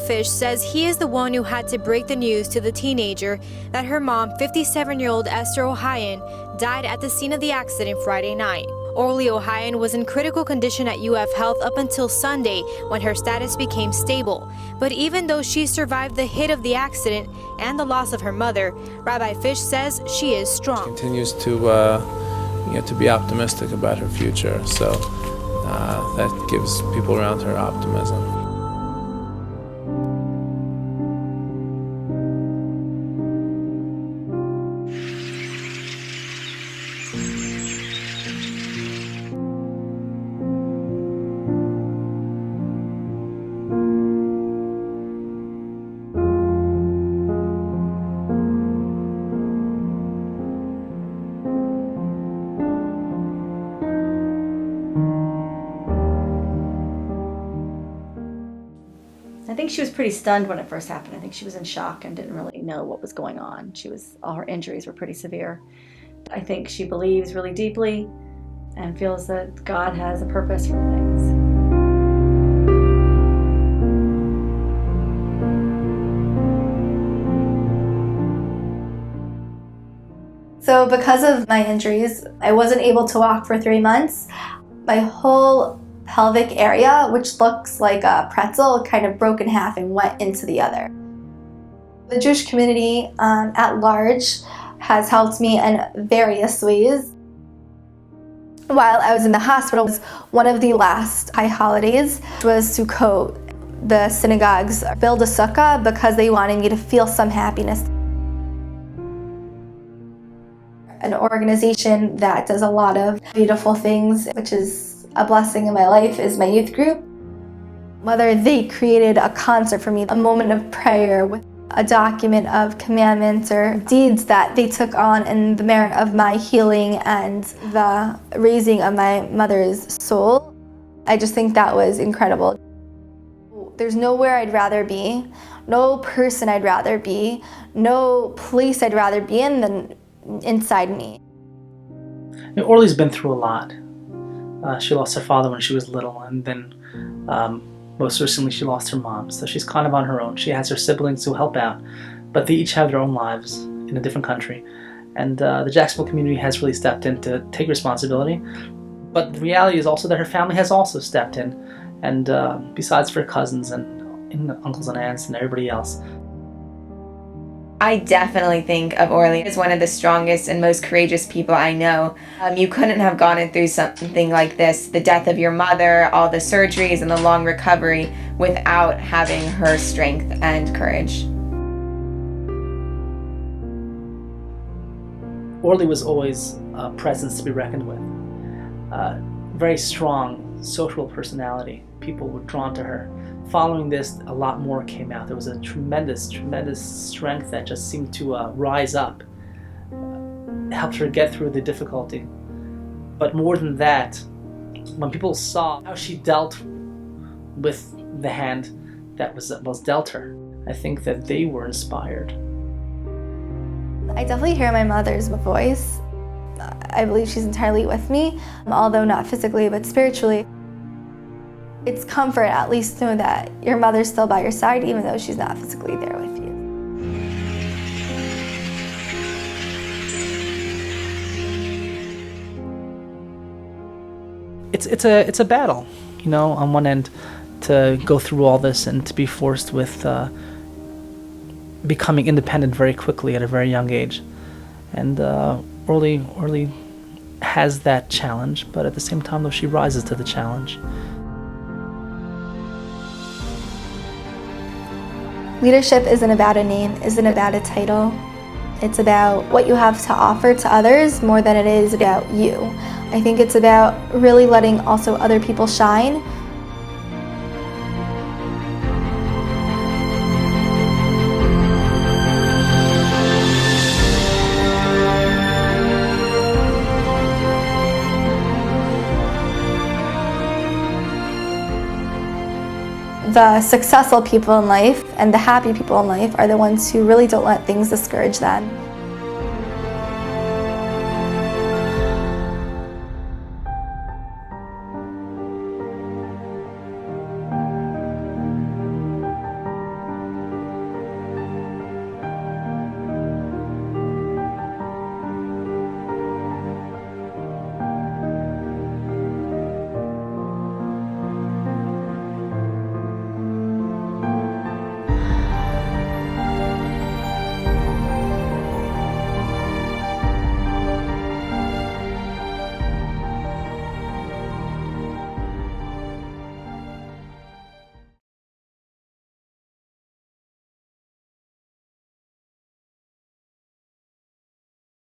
Fish says he is the one who had to break the news to the teenager that her mom, 57-year-old Esther Ohayon, died at the scene of the accident Friday night. Orly Ohayon was in critical condition at UF Health up until Sunday when her status became stable. But even though she survived the hit of the accident and the loss of her mother, Rabbi Fish says she is strong. She continues to be optimistic about her future, so that gives people around her optimism. I think she was pretty stunned when it first happened. I think she was in shock and didn't really know what was going on. All her injuries were pretty severe. I think she believes really deeply and feels that God has a purpose for things. So because of my injuries, I wasn't able to walk for 3 months. My whole pelvic area, which looks like a pretzel, kind of broke in half and went into the other. The Jewish community at large has helped me in various ways. While I was in the hospital, one of the last high holidays was Sukkot. The synagogues built a sukkah because they wanted me to feel some happiness. An organization that does a lot of beautiful things, which is a blessing in my life, is my youth group. Whether they created a concert for me, a moment of prayer with a document of commandments or deeds that they took on in the merit of my healing and the raising of my mother's soul, I just think that was incredible. There's nowhere I'd rather be, no person I'd rather be, no place I'd rather be in than inside me. Orly's been through a lot. She lost her father when she was little, and then most recently she lost her mom, so she's kind of on her own. She has her siblings who help out, but they each have their own lives in a different country. And the Jacksonville community has really stepped in to take responsibility. But the reality is also that her family has also stepped in, and besides for her cousins and uncles and aunts and everybody else. I definitely think of Orly as one of the strongest and most courageous people I know. You couldn't have gone through something like this, the death of your mother, all the surgeries and the long recovery, without having her strength and courage. Orly was always a presence to be reckoned with. Very strong social personality. People were drawn to her. Following this, a lot more came out. There was a tremendous strength that just seemed to rise up, helped her get through the difficulty. But more than that, when people saw how she dealt with the hand that was dealt her, I think that they were inspired. I definitely hear my mother's voice. I believe she's entirely with me, although not physically, but spiritually. It's comfort at least to know that your mother's still by your side, even though she's not physically there with you. It's a battle, on one end, to go through all this and to be forced with becoming independent very quickly at a very young age. And Orly has that challenge, but at the same time, though, she rises to the challenge. Leadership isn't about a name, isn't about a title. It's about what you have to offer to others more than it is about you. I think it's about really letting also other people shine. The successful people in life and the happy people in life are the ones who really don't let things discourage them.